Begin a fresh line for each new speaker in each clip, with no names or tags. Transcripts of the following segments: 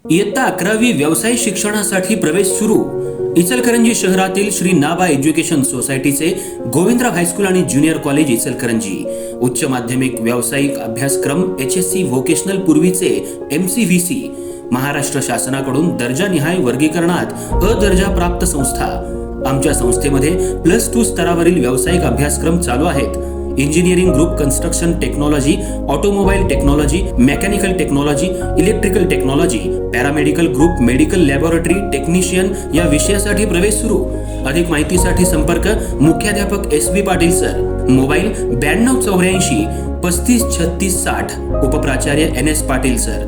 इयत्ता 11वी व्यावसायिक शिक्षणासाठी प्रवेश सुरू। इचलकरंजी शहरातील श्री नाबा एज्युकेशन सोसायटीचे गोविंदराव हायस्कूल आणि ज्युनियर कॉलेज इचलकरंजी उच्च माध्यमिक व्यावसायिक अभ्यासक्रम HSC व्होकेशनल पूर्वीचे MCVC महाराष्ट्र शासनाकडून दर्जानिहाय वर्गीकरणात अ दर्जा प्राप्त संस्था। आमच्या संस्थेमध्ये +2 स्तरावरील व्यावसायिक अभ्यासक्रम चालू आहेत। Engineering group construction technology, automobile technology, mechanical technology, electrical technology, paramedical group, medical laboratory technician या विषयासाठी प्रवेश सुरू। अधिक माहितीसाठी संपर्क मुख्याध्यापक SB Patil sir, mobile 9284 35 36 60, उपप्राचार्य NS Patil sir,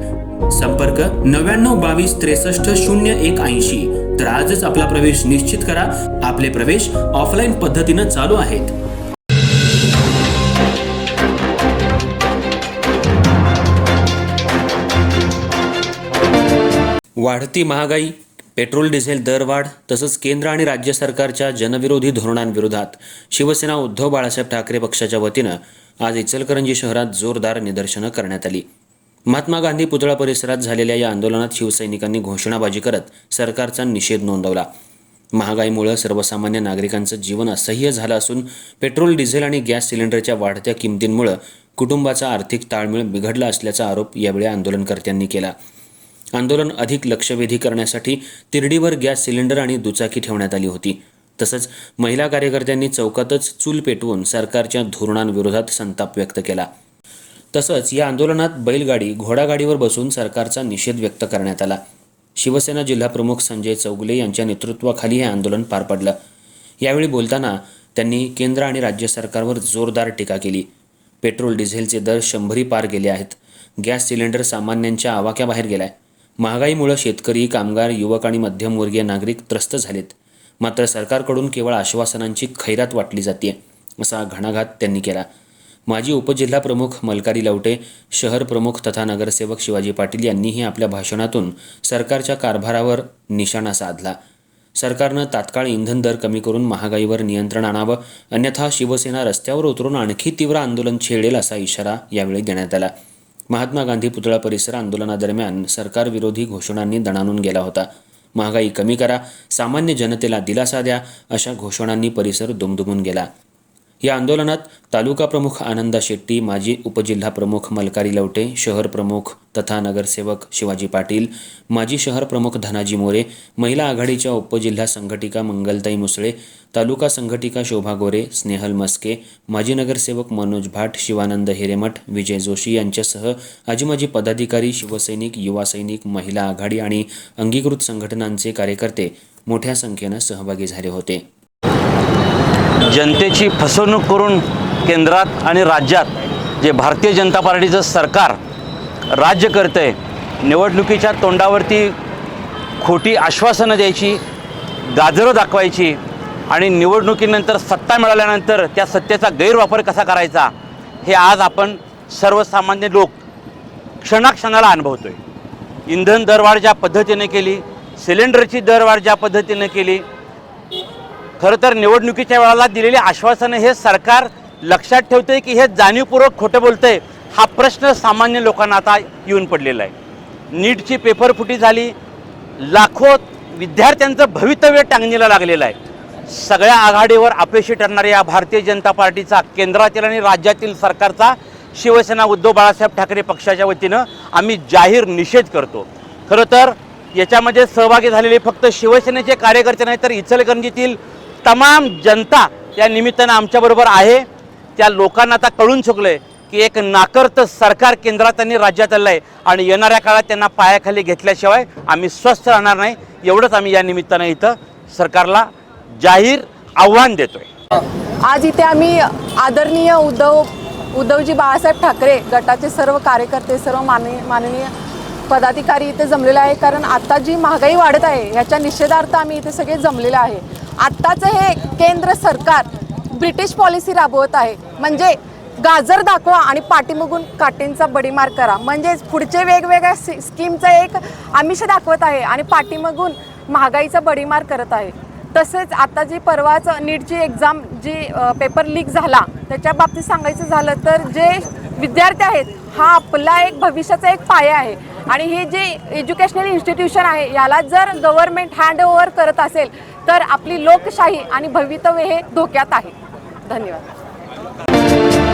संपर्क 99 22 63 0180। तर आजच आपला प्रवेश निश्चित करा। आपले प्रवेश ऑफलाईन पद्धतीने चालू आहेत। वाढती महागाई, पेट्रोल डिझेल दरवाढ तसंच केंद्र आणि राज्य सरकारच्या जनविरोधी धोरणांविरोधात शिवसेना उद्धव बाळासाहेब ठाकरे पक्षाच्या वतीनं आज इचलकरंजी शहरात जोरदार निदर्शनं करण्यात आली। महात्मा गांधी पुतळा परिसरात झालेल्या या आंदोलनात शिवसैनिकांनी घोषणाबाजी करत सरकारचा निषेध नोंदवला। महागाईमुळे सर्वसामान्य नागरिकांचं जीवन असह्य झालं असून पेट्रोल डिझेल आणि गॅस सिलेंडरच्या वाढत्या किमतींमुळे कुटुंबाचा आर्थिक ताळमेळ बिघडला असल्याचा आरोप यावेळी आंदोलनकर्त्यांनी केला। आंदोलन अधिक लक्षवेधी करण्यासाठी तिरडीवर गॅस सिलेंडर आणि दुचाकी ठेवण्यात आली होती। तसंच महिला कार्यकर्त्यांनी चौकातच चूल पेटवून सरकारच्या धोरणांविरोधात संताप व्यक्त केला। तसंच या आंदोलनात बैलगाडी, घोडागाडीवर बसून सरकारचा निषेध व्यक्त करण्यात आला। शिवसेना जिल्हाप्रमुख संजय चौगुले यांच्या नेतृत्वाखाली हे आंदोलन पार पडलं। यावेळी बोलताना त्यांनी केंद्र आणि राज्य सरकारवर जोरदार टीका केली। पेट्रोल डिझेलचे दर 100 पार गेले आहेत। गॅस सिलेंडर सामान्यांच्या आवाक्याबाहेर गेलाय। महागाईमुळे शेतकरी, कामगार, युवक आणि मध्यमवर्गीय नागरिक त्रस्त झालेत। मात्र सरकारकडून केवळ आश्वासनांची खैरात वाटली जाते, असा घणाघात त्यांनी केला। माजी उपजिल्हाप्रमुख मलकारी लवटे, शहर प्रमुख तथा नगरसेवक शिवाजी पाटील यांनीही आपल्या भाषणातून सरकारच्या कारभारावर निशाणा साधला। सरकारनं तात्काळ इंधन दर कमी करून महागाईवर नियंत्रण आणावं, अन्यथा शिवसेना रस्त्यावर उतरून आणखी तीव्र आंदोलन छेडेल असा इशारा यावेळी देण्यात आला। महात्मा गांधी पुतळा परिसर आंदोलनादरम्यान सरकारविरोधी घोषणांनी दणाणून गेला होता। महागाई कमी करा, सामान्य जनतेला दिलासा द्या, अशा घोषणांनी परिसर दुमदुमून गेला। या आंदोलनात तालुका प्रमुख आनंदा शेट्टी, माजी उपजिल्हाप्रमुख मलकारी लवटे, शहर प्रमुख तथा नगरसेवक शिवाजी पाटील, माजी शहर प्रमुख धनाजी मोरे, महिला आघाडीच्या उपजिल्हा संघटिका मंगलताई मुसळे, तालुका संघटिका शोभा गोरे, स्नेहल मस्के, माजी नगरसेवक मनोज भाट, शिवानंद हिरेमठ, विजय जोशी यांच्यासह आजीमाजी पदाधिकारी, शिवसैनिक, युवा सैनिक, महिला आघाडी आणि अंगीकृत संघटनांचे कार्यकर्ते मोठ्या संख्येनं सहभागी झाले होते।
जनतेची फसवणूक करून केंद्रात आणि राज्यात जे भारतीय जनता पार्टीचं सरकार राज्य करतंय, निवडणुकीच्या तोंडावरती खोटी आश्वासनं द्यायची, गाजरं दाखवायची आणि निवडणुकीनंतर सत्ता मिळाल्यानंतर त्या सत्तेचा गैरवापर कसा करायचा, हे आज आपण सर्वसामान्य लोक क्षणाक्षणाला अनुभवतोय। इंधन दरवाढ ज्या पद्धतीने केली, सिलेंडरची दरवाढ ज्या पद्धतीने केली, खरं तर निवडणुकीच्या वेळेला दिलेली आश्वासनं हे सरकार लक्षात ठेवतंय की हे जाणीवपूर्वक खोटं बोलतंय, हा प्रश्न सामान्य लोकांना आता येऊन पडलेला आहे। नीटची पेपरफुटी झाली, लाखो विद्यार्थ्यांचं भवितव्य टांगणीला लागलेलं आहे। सगळ्या आघाडीवर अपयशी ठरणाऱ्या या भारतीय जनता पार्टीचा, केंद्रातील आणि राज्यातील सरकारचा शिवसेना उद्धव बाळासाहेब ठाकरे पक्षाच्या वतीनं आम्ही जाहीर निषेध करतो। खरं तर याच्यामध्ये सहभागी झालेले फक्त शिवसेनेचे कार्यकर्ते नाही तर इचलकरंजीतील तमाम जनता या निमित्तानं आमच्याबरोबर आहे। त्या लोकांना आता कळून चुकलंय की एक नाकर्त सरकार केंद्रात आणि राज्यात आलं आहे आणि येणाऱ्या काळात त्यांना पायाखाली घेतल्याशिवाय आम्ही स्वस्थ राहणार नाही, एवढंच आम्ही या निमित्तानं इथं सरकारला जाहीर आव्हान देतोय।
आज इथे आम्ही आदरणीय उद्धवजी बाळासाहेब ठाकरे गटाचे सर्व कार्यकर्ते, सर्व माननीय पदाधिकारी इथे जमलेले आहे। कारण आता जी महागाई वाढत आहे ह्याच्या निषेधार्थ आम्ही इथे सगळे जमलेले आहे। आत्ताचं हे केंद्र सरकार ब्रिटिश पॉलिसी राबवत आहे, म्हणजे गाजर दाखवा आणि पाठीमागून काटेंचा बडीमार करा, म्हणजे पुढचे वेगवेगळ्या स्कीमचं एक आमिष दाखवत आहे आणि पाठीमागून महागाईचा बडीमार करत आहे। तसेच आता जी परवाच नीटची एक्झाम जी पेपर लीक झाला त्याच्या बाबतीत सांगायचं झालं तर जे विद्यार्थी आहेत हा आपला एक भविष्याचा एक पाया आहे आणि हे जे एज्युकेशनल इन्स्टिट्यूशन आहे याला जर गव्हर्नमेंट हँडओव्हर करत असेल तर आपली लोकशाही आणि भवितव्य हे धोक्यात आहे. धन्यवाद.